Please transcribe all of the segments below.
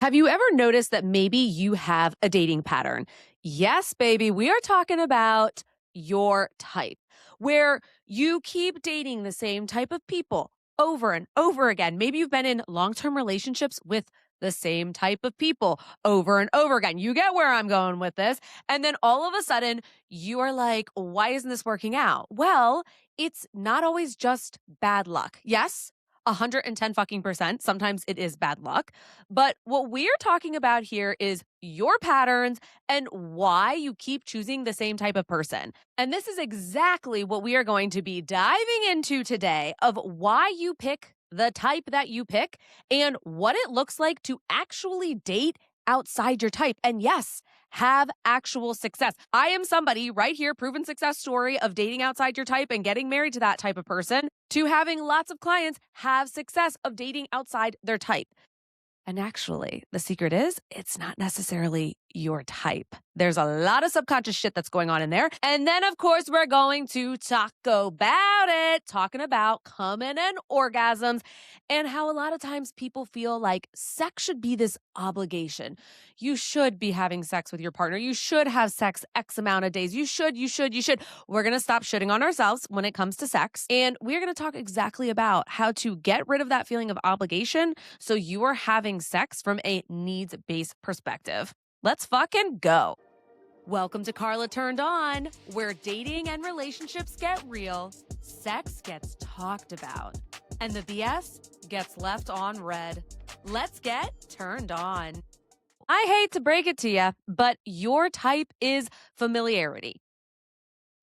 Have you ever noticed that maybe you have a dating pattern? Yes, baby, we are talking about your type, where you keep dating the same type of people over and over again. Maybe you've been in long term relationships with the same type of people over and over again. You get where I'm going with this. And then all of a sudden, you are like, why isn't this working out? Well, it's not always just bad luck. Yes, 110 fucking percent. Sometimes it is bad luck. But what we're talking about here is your patterns and why you keep choosing the same type of person. And this is exactly what we are going to be diving into today of why you pick the type that you pick and what it looks like to actually date outside your type. And yes, have actual success. I am somebody right here, proven success story of dating outside your type and getting married to that type of person, to having lots of clients have success of dating outside their type. And actually, the secret is it's not necessarily your type. There's a lot of subconscious shit that's going on in there. And then, of course, we're going to talk about it, talking about coming and orgasms and how a lot of times people feel like sex should be this obligation. You should be having sex with your partner. You should have sex X amount of days. You should. We're going to stop shitting on ourselves when it comes to sex. And we're going to talk exactly about how to get rid of that feeling of obligation so you are having sex from a needs-based perspective. Let's fucking go. Welcome to Carla Turned On, where dating and relationships get real, sex gets talked about, and the BS gets left on red. Let's get turned on. I hate to break it to you, but your type is familiarity.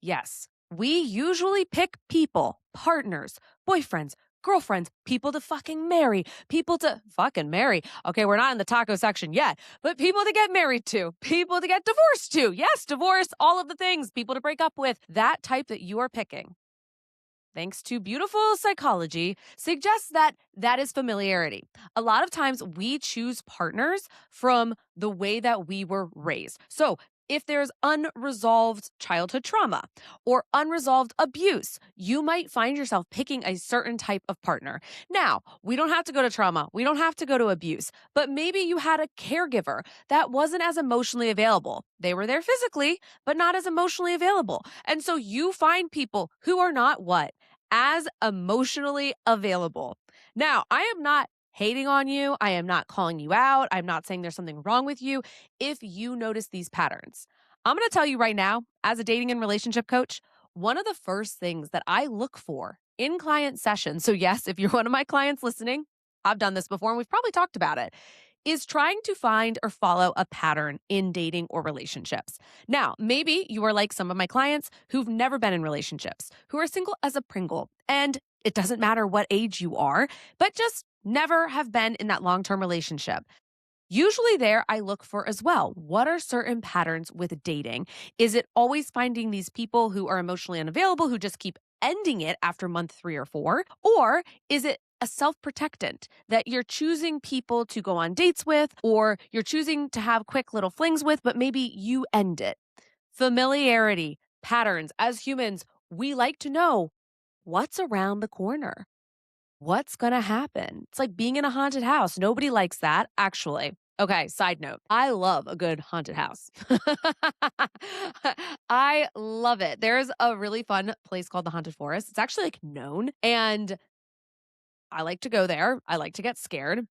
Yes, we usually pick people, partners, boyfriends, girlfriends, people to fucking marry, people to fucking marry. Okay, we're not in the taco section yet, but people to get married to, people to get divorced to. Yes, divorce, all of the things, people to break up with. That type that you are picking, thanks to beautiful psychology, suggests that that is familiarity. A lot of times we choose partners from the way that we were raised. So if there's unresolved childhood trauma or unresolved abuse, you might find yourself picking a certain type of partner. Now, we don't have to go to trauma. We don't have to go to abuse, but maybe you had a caregiver that wasn't as emotionally available. They were there physically, but not as emotionally available. And so you find people who are not what? As emotionally available. Now, I am not hating on you. I am not calling you out. I'm not saying there's something wrong with you if you notice these patterns. I'm going to tell you right now, as a dating and relationship coach, one of the first things that I look for in client sessions, so yes, if you're one of my clients listening, I've done this before and we've probably talked about it, is trying to find or follow a pattern in dating or relationships. Now, maybe you are like some of my clients who've never been in relationships, who are single as a Pringle, and it doesn't matter what age you are, but just never have been in that long-term relationship. Usually there I look for as well. What are certain patterns with dating? Is it always finding these people who are emotionally unavailable, who just keep ending it after month 3 or 4? Or is it a self-protectant that you're choosing people to go on dates with, or you're choosing to have quick little flings with, but maybe you end it? Familiarity, patterns. As humans, we like to know what's around the corner. What's going to happen? It's like being in a haunted house. Nobody likes that, actually. Okay, side note. I love a good haunted house. I love it. There's a really fun place called the Haunted Forest. It's actually like known, and I like to go there. I like to get scared.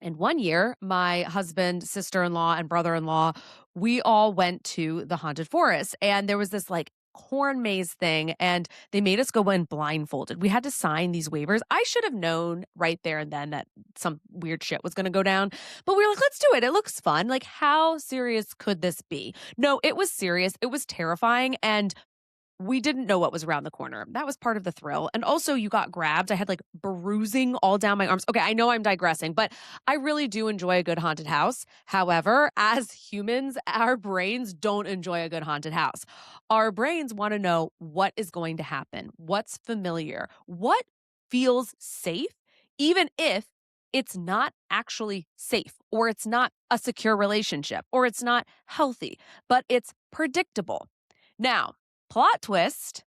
And one year, my husband, sister-in-law, and brother-in-law, we all went to the haunted forest. And there was this like corn maze thing, and they made us go in blindfolded. We had to sign these waivers. I should have known right there and then that some weird shit was going to go down. But we were like, let's do it. It looks fun. Like, how serious could this be? No, it was serious. It was terrifying. And we didn't know what was around the corner. That was part of the thrill. And also, you got grabbed. I had like bruising all down my arms. Okay, I know I'm digressing, but I really do enjoy a good haunted house. However, as humans, our brains don't enjoy a good haunted house. Our brains want to know what is going to happen, what's familiar, what feels safe, even if it's not actually safe, or it's not a secure relationship, or it's not healthy, but it's predictable. Now, plot twist,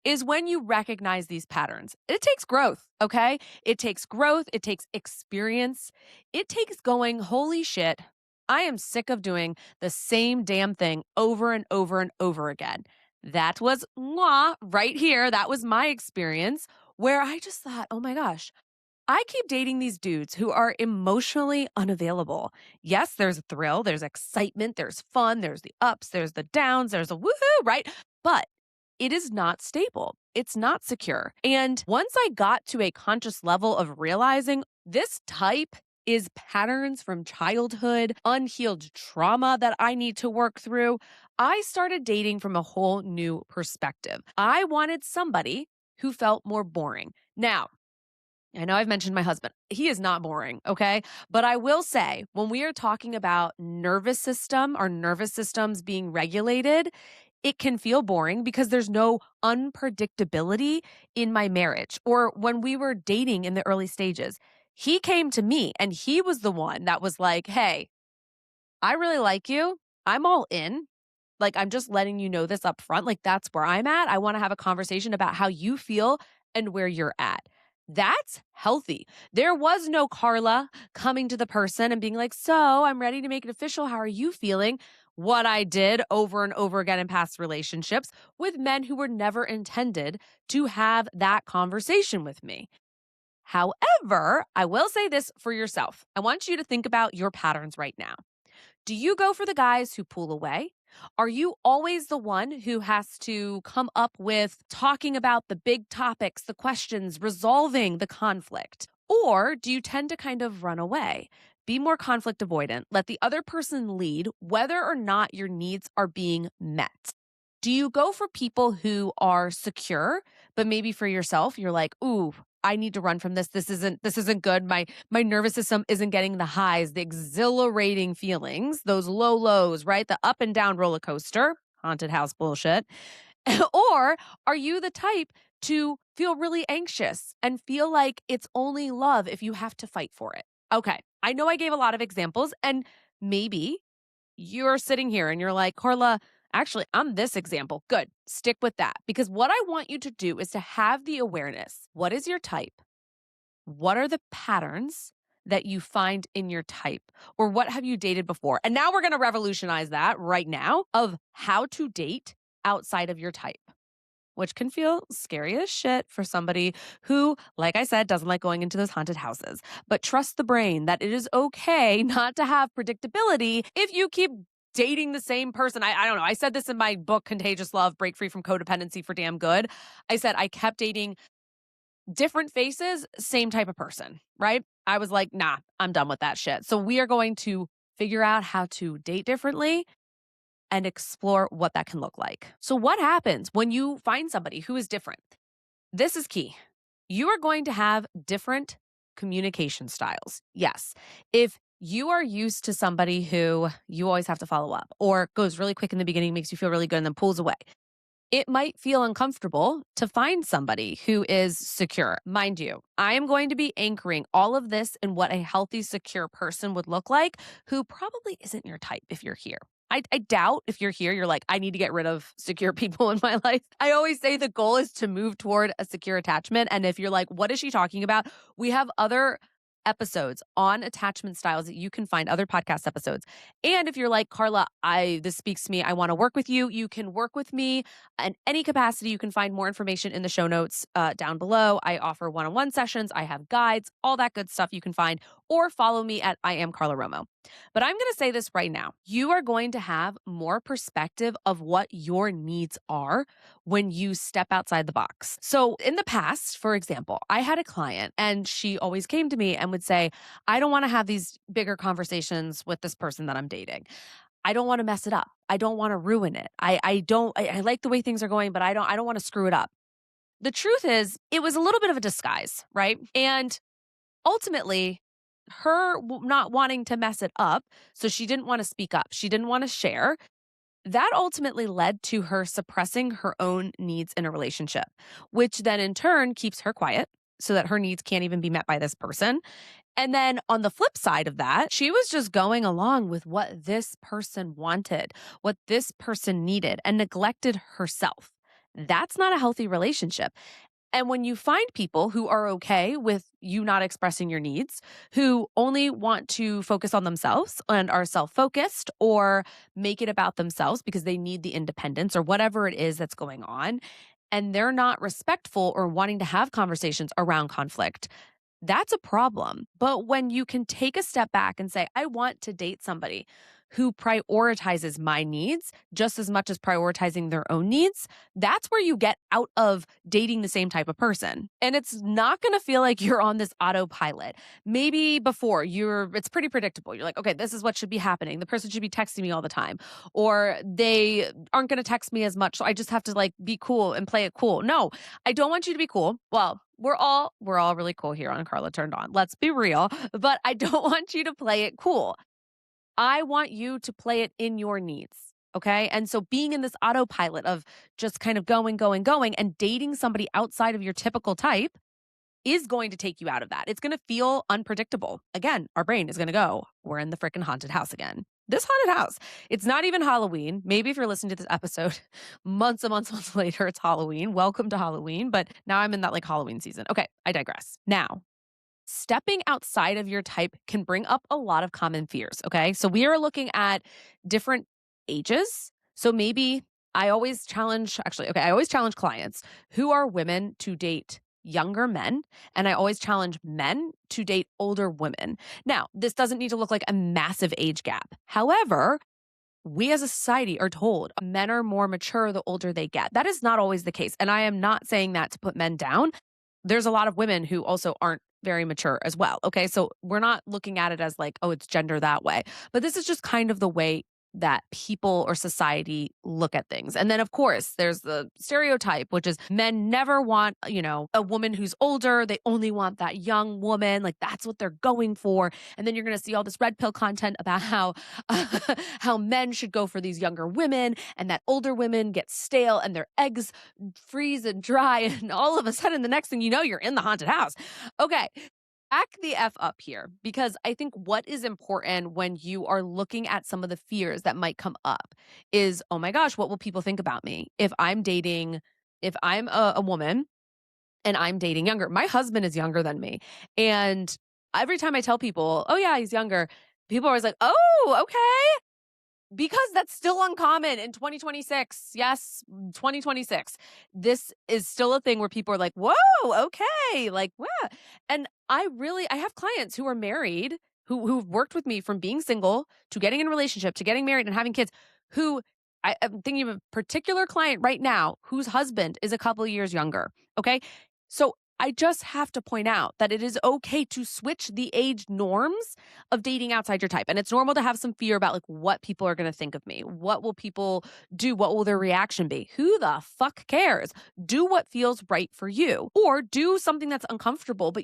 is when you recognize these patterns. It takes growth, okay? It takes growth, it takes experience, it takes going, holy shit, I am sick of doing the same damn thing over and over and over again. That was right here. That was my experience where I just thought, oh my gosh, I keep dating these dudes who are emotionally unavailable. Yes, there's a thrill, there's excitement, there's fun, there's the ups, there's the downs, there's a woohoo, right? But it is not stable. It's not secure. And once I got to a conscious level of realizing this type is patterns from childhood, unhealed trauma that I need to work through, I started dating from a whole new perspective. I wanted somebody who felt more boring. Now, I know I've mentioned my husband. He is not boring, okay? But I will say, when we are talking about nervous system, our nervous systems being regulated, it can feel boring because there's no unpredictability in my marriage. Or when we were dating in the early stages, he came to me and he was the one that was like, hey, I really like you. I'm all in. Like, I'm just letting you know this up front. Like, that's where I'm at. I want to have a conversation about how you feel and where you're at. That's healthy. There was no Carla coming to the person and being like, so I'm ready to make it official. How are you feeling? What I did over and over again in past relationships with men who were never intended to have that conversation with me. However, I will say this for yourself. I want you to think about your patterns right now. Do you go for the guys who pull away? Are you always the one who has to come up with talking about the big topics, the questions, resolving the conflict? Or do you tend to kind of run away? Be more conflict avoidant. Let the other person lead, whether or not your needs are being met. Do you go for people who are secure, but maybe for yourself, you're like, ooh, I need to run from this. This isn't good. My nervous system isn't getting the highs, the exhilarating feelings, those low lows, right? The up and down roller coaster, haunted house bullshit. Or are you the type to feel really anxious and feel like it's only love if you have to fight for it? Okay. I know I gave a lot of examples, and maybe you're sitting here and you're like, Carla, actually, I'm this example. Good. Stick with that. Because what I want you to do is to have the awareness. What is your type? What are the patterns that you find in your type? Or what have you dated before? And now we're going to revolutionize that right now of how to date outside of your type, which can feel scary as shit for somebody who, like I said, doesn't like going into those haunted houses. But trust the brain that it is okay not to have predictability if you keep dating the same person. I don't know. I said this in my book, Contagious Love, Break Free from Codependency for Damn Good. I said I kept dating different faces, same type of person, right? I was like, nah, I'm done with that shit. So we are going to figure out how to date differently and explore what that can look like. So what happens when you find somebody who is different? This is key. You are going to have different communication styles. Yes. If you are used to somebody who you always have to follow up or goes really quick in the beginning, makes you feel really good, and then pulls away, it might feel uncomfortable to find somebody who is secure. Mind you, I am going to be anchoring all of this in what a healthy, secure person would look like who probably isn't your type if you're here. I doubt if you're here, you're like, I need to get rid of secure people in my life. I always say the goal is to move toward a secure attachment. And if you're like, what is she talking about? We have other episodes on attachment styles that you can find, other podcast episodes. And if you're like, Carla, this speaks to me, I want to work with you, you can work with me in any capacity. You can find more information in the show notes down below. I offer one-on-one sessions. I have guides, all that good stuff you can find, or follow me at I am Carla Romo. But I'm going to say this right now. You are going to have more perspective of what your needs are when you step outside the box. So in the past, for example, I had a client and she always came to me and would say, I don't want to have these bigger conversations with this person that I'm dating. I don't want to mess it up. I don't want to ruin it. I like the way things are going, but I don't want to screw it up. The truth is, it was a little bit of a disguise, right? And ultimately, her not wanting to mess it up, so she didn't want to speak up. She didn't want to share. That ultimately led to her suppressing her own needs in a relationship, which then in turn keeps her quiet so that her needs can't even be met by this person. And then on the flip side of that, she was just going along with what this person wanted, what this person needed, and neglected herself. That's not a healthy relationship. And when you find people who are okay with you not expressing your needs, who only want to focus on themselves and are self focused or make it about themselves because they need the independence or whatever it is that's going on, and they're not respectful or wanting to have conversations around conflict, that's a problem. But when you can take a step back and say, I want to date somebody who prioritizes my needs just as much as prioritizing their own needs, that's where you get out of dating the same type of person. And it's not going to feel like you're on this autopilot. Maybe before it's pretty predictable. You're like, okay, this is what should be happening. The person should be texting me all the time, or they aren't going to text me as much. So I just have to like be cool and play it cool. No, I don't want you to be cool. Well, we're all really cool here on Carla Turned On. Let's be real, but I don't want you to play it cool. I want you to play it in your needs. Okay. And so being in this autopilot of just kind of going, going, going and dating somebody outside of your typical type is going to take you out of that. It's going to feel unpredictable. Again, our brain is going to go, we're in the freaking haunted house again. This haunted house. It's not even Halloween. Maybe if you're listening to this episode months and months, months later, it's Halloween. Welcome to Halloween. But now I'm in that like Halloween season. Okay, I digress. Now, stepping outside of your type can bring up a lot of common fears. Okay. So we are looking at different ages. So maybe I always challenge clients who are women to date younger men. And I always challenge men to date older women. Now, this doesn't need to look like a massive age gap. However, we as a society are told men are more mature the older they get. That is not always the case. And I am not saying that to put men down. There's a lot of women who also aren't very mature as well. Okay. So we're not looking at it as like, oh, it's gender that way. But this is just kind of the way that people or society look at things. And then, of course, there's the stereotype, which is men never want, a woman who's older. They only want that young woman. Like that's what they're going for. And then you're going to see all this red pill content about how, how men should go for these younger women and that older women get stale and their eggs freeze and dry. And all of a sudden, the next thing you know, you're in the haunted house. Okay. Back the F up here, because I think what is important when you are looking at some of the fears that might come up is, oh my gosh, what will people think about me if I'm a woman and I'm dating younger? My husband is younger than me. And every time I tell people, oh yeah, he's younger, people are always like, oh, okay. Because that's still uncommon in 2026. Yes, 2026. This is still a thing where people are like, whoa, okay. Like, wow. And I have clients who are married, who've worked with me from being single to getting in a relationship to getting married and having kids, who I'm thinking of a particular client right now whose husband is a couple of years younger. Okay. So I just have to point out that it is okay to switch the age norms of dating outside your type. And it's normal to have some fear about like what people are going to think of me. What will people do? What will their reaction be? Who the fuck cares? Do what feels right for you, or do something that's uncomfortable, but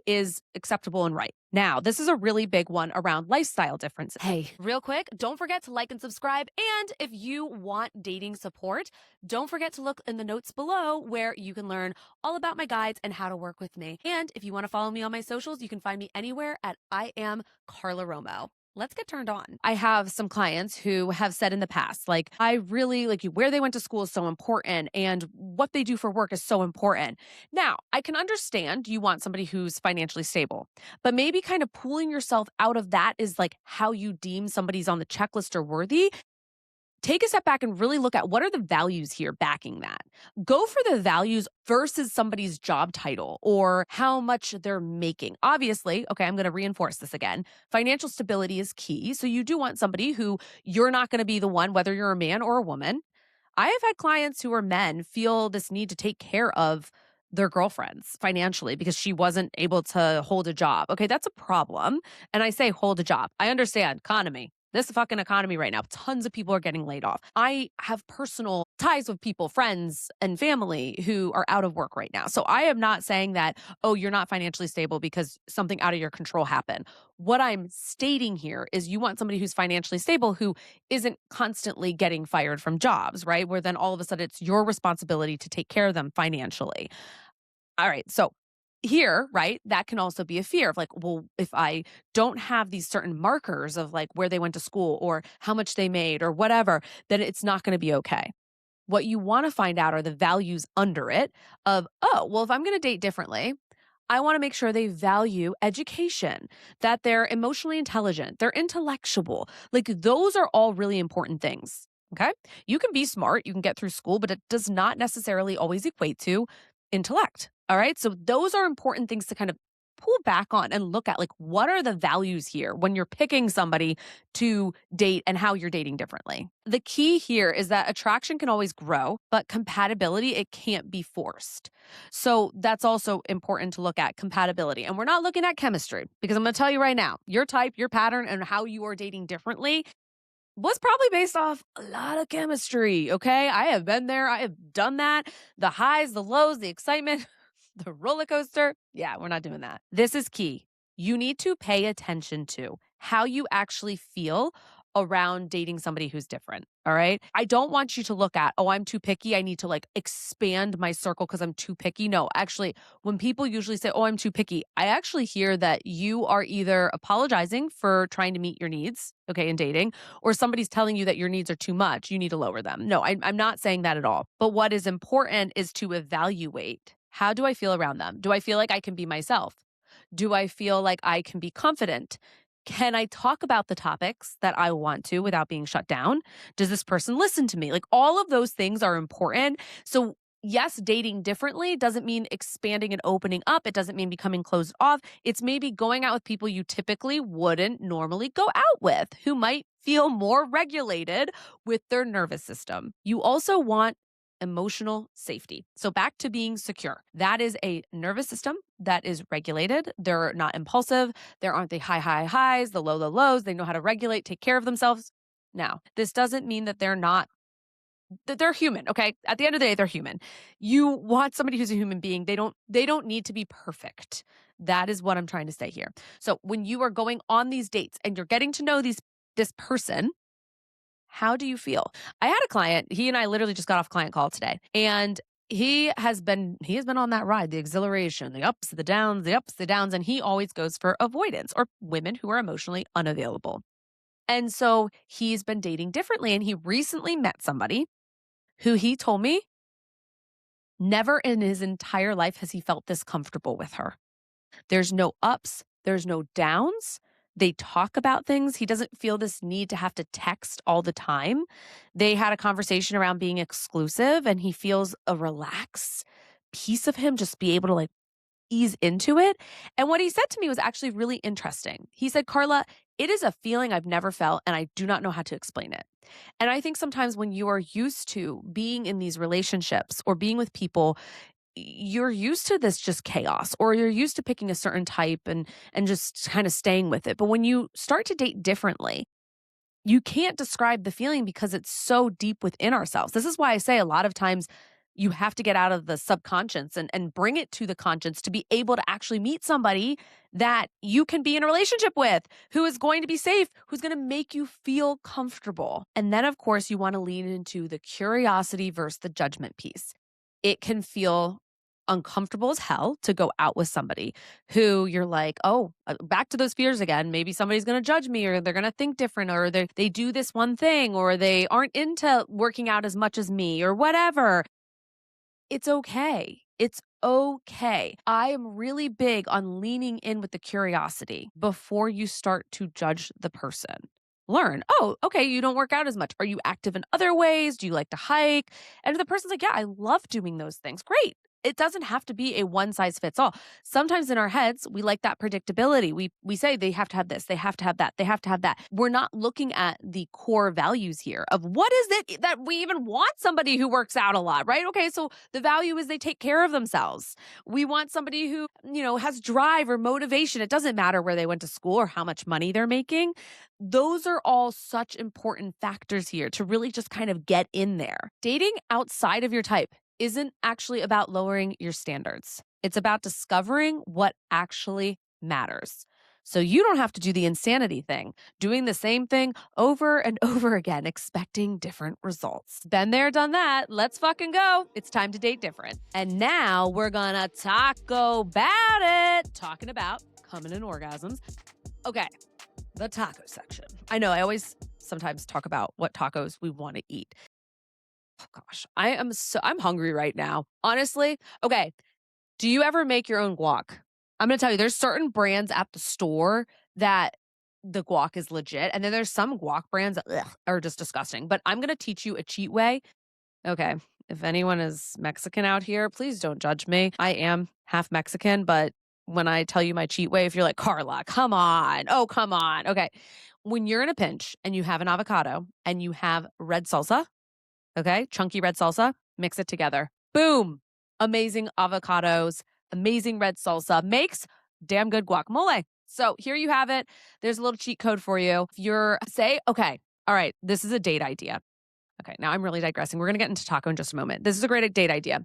is acceptable and right. Now, this is a really big one around lifestyle differences. Hey, real quick, don't forget to like and subscribe. And if you want dating support, don't forget to look in the notes below where you can learn all about my guides and how to work with me. And if you want to follow me on my socials, you can find me anywhere at I am Carla Romo. Let's get turned on. I have some clients who have said in the past, like, I really like where they went to school is so important and what they do for work is so important. Now, I can understand you want somebody who's financially stable, but maybe kind of pulling yourself out of that is like how you deem somebody's on the checklist or worthy. Take a step back and really look at what are the values here backing that. Go for the values versus somebody's job title or how much they're making. Obviously, okay, I'm going to reinforce this again. Financial stability is key. So you do want somebody who you're not going to be the one, whether you're a man or a woman. I have had clients who are men feel this need to take care of their girlfriends financially because she wasn't able to hold a job. Okay, that's a problem. And I say hold a job. I understand economy. This fucking economy right now, tons of people are getting laid off. I have personal ties with people, friends and family who are out of work right now. So I am not saying that, oh, you're not financially stable because something out of your control happened. What I'm stating here is you want somebody who's financially stable who isn't constantly getting fired from jobs, right? Where then all of a sudden it's your responsibility to take care of them financially. All right. So here, right, that can also be a fear of like, well, if I don't have these certain markers of like where they went to school or how much they made or whatever, then it's not going to be okay. What you want to find out are the values under it of, oh, well, if I'm going to date differently, I want to make sure they value education, that they're emotionally intelligent, they're intellectual. Like those are all really important things. Okay. You can be smart, you can get through school, but it does not necessarily always equate to intellect. All right. So those are important things to kind of pull back on and look at like what are the values here when you're picking somebody to date and how you're dating differently. The key here is that attraction can always grow, but compatibility, it can't be forced. So that's also important to look at compatibility. And we're not looking at chemistry because I'm going to tell you right now, your type, your pattern, and how you are dating differently was probably based off a lot of chemistry. Okay. I have been there. I have done that. The highs, the lows, the excitement, the roller coaster. Yeah, we're not doing that. This is key. You need to pay attention to how you actually feel around dating somebody who's different. All right. I don't want you to look at, oh, I'm too picky. I need to like expand my circle because I'm too picky. No, actually, when people usually say, oh, I'm too picky, I actually hear that you are either apologizing for trying to meet your needs, okay, in dating, or somebody's telling you that your needs are too much. You need to lower them. No, I'm not saying that at all. But what is important is to evaluate, how do I feel around them? Do I feel like I can be myself? Do I feel like I can be confident? Can I talk about the topics that I want to without being shut down? Does this person listen to me? Like all of those things are important. So, yes, dating differently doesn't mean expanding and opening up. It doesn't mean becoming closed off. It's maybe going out with people you typically wouldn't normally go out with, who might feel more regulated with their nervous system. You also want emotional safety. So back to being secure. That is a nervous system that is regulated. They're not impulsive. There aren't the high highs, the low lows. They know how to regulate, take care of themselves. Now, this doesn't mean that they're not that they're human, okay? At the end of the day, they're human. You want somebody who's a human being. They don't need to be perfect. That is what I'm trying to say here. So, when you are going on these dates and you're getting to know this person, how do you feel? I had a client, he and I literally just got off client call today, and he has been on that ride, the exhilaration, the ups, the downs, the ups, the downs, and he always goes for avoidance or women who are emotionally unavailable. And so he's been dating differently, and he recently met somebody who he told me never in his entire life has he felt this comfortable with her. There's no ups, there's no downs. They talk about things. He doesn't feel this need to have to text all the time. They had a conversation around being exclusive, and he feels a relaxed piece of him just be able to like ease into it. And what he said to me was actually really interesting. He said, Carla, it is a feeling I've never felt, and I do not know how to explain it. And I think sometimes when you are used to being in these relationships or being with people, you're used to this just chaos, or you're used to picking a certain type and just kind of staying with it. But when you start to date differently, you can't describe the feeling because it's so deep within ourselves. This is why I say a lot of times you have to get out of the subconscious and bring it to the conscious to be able to actually meet somebody that you can be in a relationship with, who is going to be safe, who's going to make you feel comfortable. And then, of course, you want to lean into the curiosity versus the judgment piece. It can feel uncomfortable as hell to go out with somebody who you're like, oh, back to those fears again. Maybe somebody's going to judge me, or they're going to think different, or they do this one thing, or they aren't into working out as much as me, or whatever. It's okay. It's okay. I am really big on leaning in with the curiosity before you start to judge the person. Learn, oh, okay, you don't work out as much. Are you active in other ways? Do you like to hike? And if the person's like, yeah, I love doing those things. Great. It doesn't have to be a one size fits all. Sometimes in our heads, we like that predictability. We say they have to have this, they have to have that, they have to have that. We're not looking at the core values here of what is it that we even want somebody who works out a lot, right? Okay, so the value is they take care of themselves. We want somebody who, has drive or motivation. It doesn't matter where they went to school or how much money they're making. Those are all such important factors here to really just kind of get in there. Dating outside of your type isn't actually about lowering your standards. It's about discovering what actually matters. So you don't have to do the insanity thing, doing the same thing over and over again, expecting different results. Been there, done that. Let's fucking go. It's time to date different. And now we're gonna taco about it. Talking about coming in orgasms. Okay, the taco section. I know I always sometimes talk about what tacos we want to eat. gosh, I'm hungry right now. Honestly. Okay. Do you ever make your own guac? I'm gonna tell you, there's certain brands at the store that the guac is legit, and then there's some guac brands that are just disgusting. But I'm gonna teach you a cheat way. Okay. If anyone is Mexican out here, please don't judge me. I am half Mexican, but when I tell you my cheat way, if you're like, Carla, come on. Oh, come on. Okay. When you're in a pinch and you have an avocado and you have red salsa, okay, chunky red salsa, mix it together. Boom. Amazing avocados, amazing red salsa makes damn good guacamole. So here you have it. There's a little cheat code for you. If you're, say, okay, all right, this is a date idea. Okay, now I'm really digressing. We're going to get into taco in just a moment. This is a great date idea.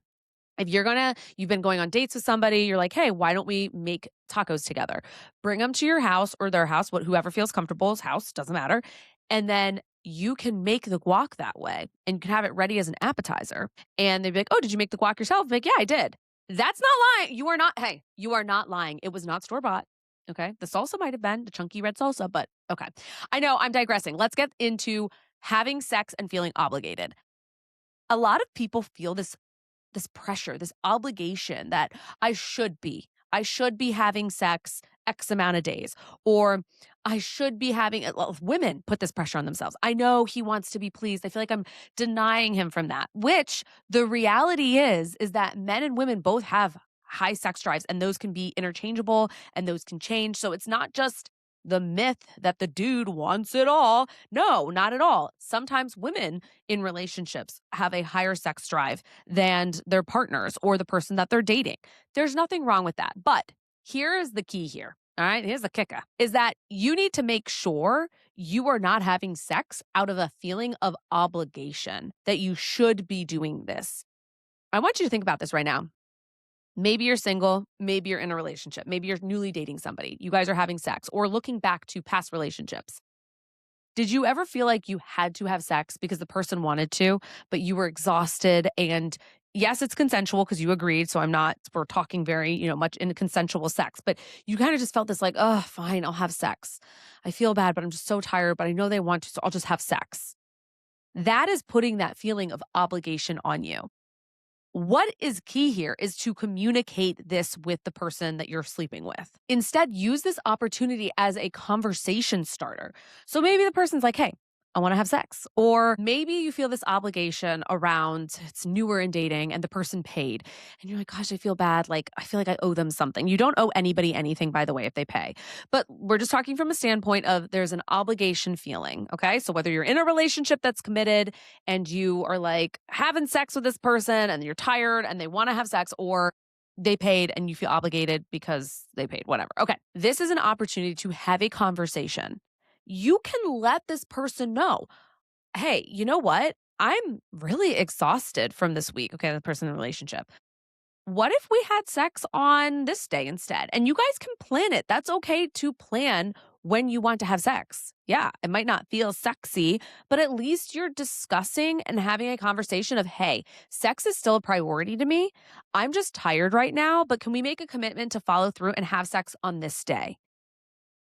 If you've been going on dates with somebody, you're like, hey, why don't we make tacos together? Bring them to your house or their house, whoever feels comfortable's house, doesn't matter. And then you can make the guac that way and you can have it ready as an appetizer. And they'd be like, oh, did you make the guac yourself? I'm like, yeah, I did. That's not lying. You are not lying. It was not store bought. Okay. The salsa might have been the chunky red salsa, but okay. I know I'm digressing. Let's get into having sex and feeling obligated. A lot of people feel this pressure, this obligation that I should be. I should be having sex X amount of days, or I should be having, women put this pressure on themselves. I know he wants to be pleased. I feel like I'm denying him from that, which the reality is that men and women both have high sex drives and those can be interchangeable and those can change. So it's not just the myth that the dude wants it all. No, not at all. Sometimes women in relationships have a higher sex drive than their partners or the person that they're dating. There's nothing wrong with that. But here is the key here. All right. Here's the kicker is that you need to make sure you are not having sex out of a feeling of obligation that you should be doing this. I want you to think about this right now. Maybe you're single, maybe you're in a relationship, maybe you're newly dating somebody. You guys are having sex or looking back to past relationships. Did you ever feel like you had to have sex because the person wanted to, but you were exhausted and yes, it's consensual because you agreed. So we're talking very, much in consensual sex, but you kind of just felt this like, oh, fine, I'll have sex. I feel bad, but I'm just so tired, but I know they want to, so I'll just have sex. That is putting that feeling of obligation on you. What is key here is to communicate this with the person that you're sleeping with. Instead, use this opportunity as a conversation starter. So maybe the person's like, hey, I want to have sex. Or maybe you feel this obligation around it's newer in dating and the person paid. And you're like, gosh, I feel bad. Like, I feel like I owe them something. You don't owe anybody anything, by the way, if they pay. But we're just talking from a standpoint of there's an obligation feeling. Okay. So whether you're in a relationship that's committed and you are like having sex with this person and you're tired and they want to have sex, or they paid and you feel obligated because they paid, whatever. Okay. This is an opportunity to have a conversation. You can let this person know, hey, you know what? I'm really exhausted from this week. Okay, the person in the relationship. What if we had sex on this day instead? And you guys can plan it. That's okay to plan when you want to have sex. Yeah, it might not feel sexy, but at least you're discussing and having a conversation of, hey, sex is still a priority to me. I'm just tired right now, but can we make a commitment to follow through and have sex on this day?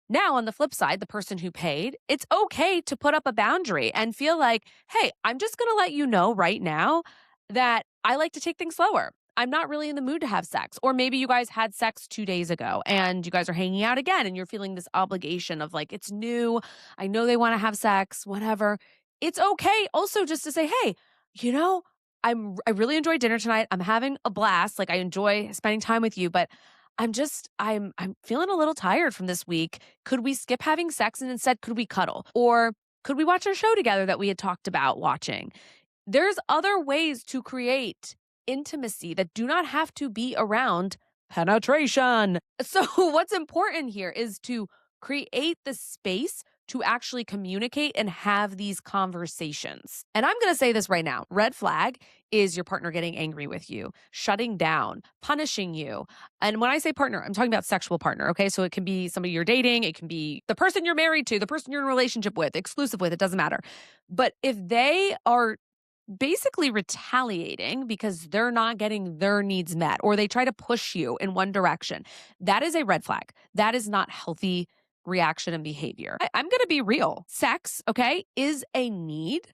Now, on the flip side, the person who paid, it's okay to put up a boundary and feel like, hey, I'm just going to let you know right now that I like to take things slower. I'm not really in the mood to have sex. Or maybe you guys had sex 2 days ago and you guys are hanging out again and you're feeling this obligation of like, it's new. I know they want to have sex, whatever. It's okay also just to say, hey, you know, I really enjoyed dinner tonight. I'm having a blast. Like I enjoy spending time with you, but I'm feeling a little tired from this week. Could we skip having sex and instead could we cuddle? Or could we watch our show together that we had talked about watching? There's other ways to create intimacy that do not have to be around penetration. So what's important here is to create the space to actually communicate and have these conversations. And I'm going to say this right now. Red flag is your partner getting angry with you, shutting down, punishing you. And when I say partner, I'm talking about sexual partner, okay? So it can be somebody you're dating, it can be the person you're married to, the person you're in a relationship with, exclusive with, it doesn't matter. But if they are basically retaliating because they're not getting their needs met or they try to push you in one direction, that is a red flag. That is not healthy reaction and behavior. I'm going to be real. Sex, okay, is a need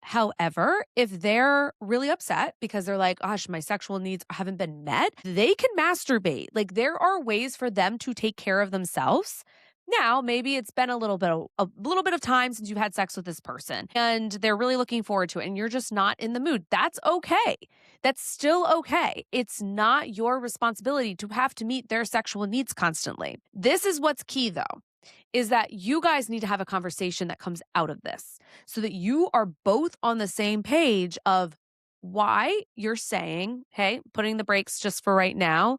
However, if they're really upset because they're like, gosh, my sexual needs haven't been met, they can masturbate. Like there are ways for them to take care of themselves. Now, maybe it's been a little bit of time since you've had sex with this person and they're really looking forward to it and you're just not in the mood. That's okay. That's still okay. It's not your responsibility to have to meet their sexual needs constantly. This is what's key though, is that you guys need to have a conversation that comes out of this so that you are both on the same page of why you're saying, hey, putting the brakes just for right now.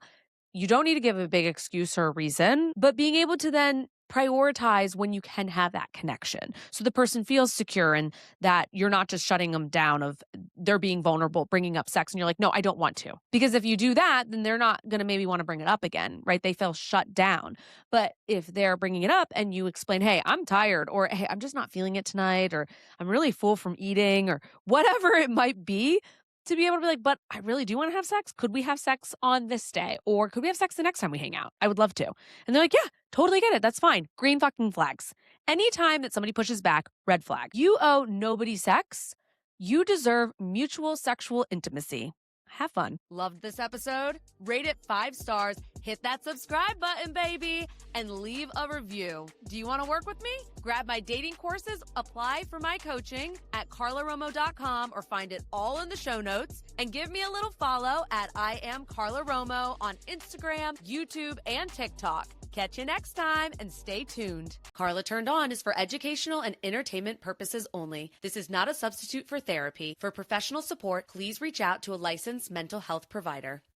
You don't need to give a big excuse or a reason, but being able to then prioritize when you can have that connection. So the person feels secure and that you're not just shutting them down of they're being vulnerable, bringing up sex. And you're like, no, I don't want to. Because if you do that, then they're not going to maybe want to bring it up again, right? They feel shut down. But if they're bringing it up and you explain, hey, I'm tired, or hey, I'm just not feeling it tonight, or I'm really full from eating, or whatever it might be, to be able to be like, but I really do want to have sex. Could we have sex on this day? Or could we have sex the next time we hang out? I would love to. And they're like, yeah, totally get it. That's fine. Green fucking flags. Anytime that somebody pushes back, red flag. You owe nobody sex. You deserve mutual sexual intimacy. Have fun. Loved this episode? Rate it 5 stars, hit that subscribe button, baby, and leave a review. Do you want to work with me? Grab my dating courses, apply for my coaching at carlaromo.com or find it all in the show notes, and give me a little follow at I am Carla Romo on Instagram, YouTube, and TikTok. Catch you next time and stay tuned. Carla Turned On is for educational and entertainment purposes only. This is not a substitute for therapy. For professional support, please reach out to a licensed mental health provider.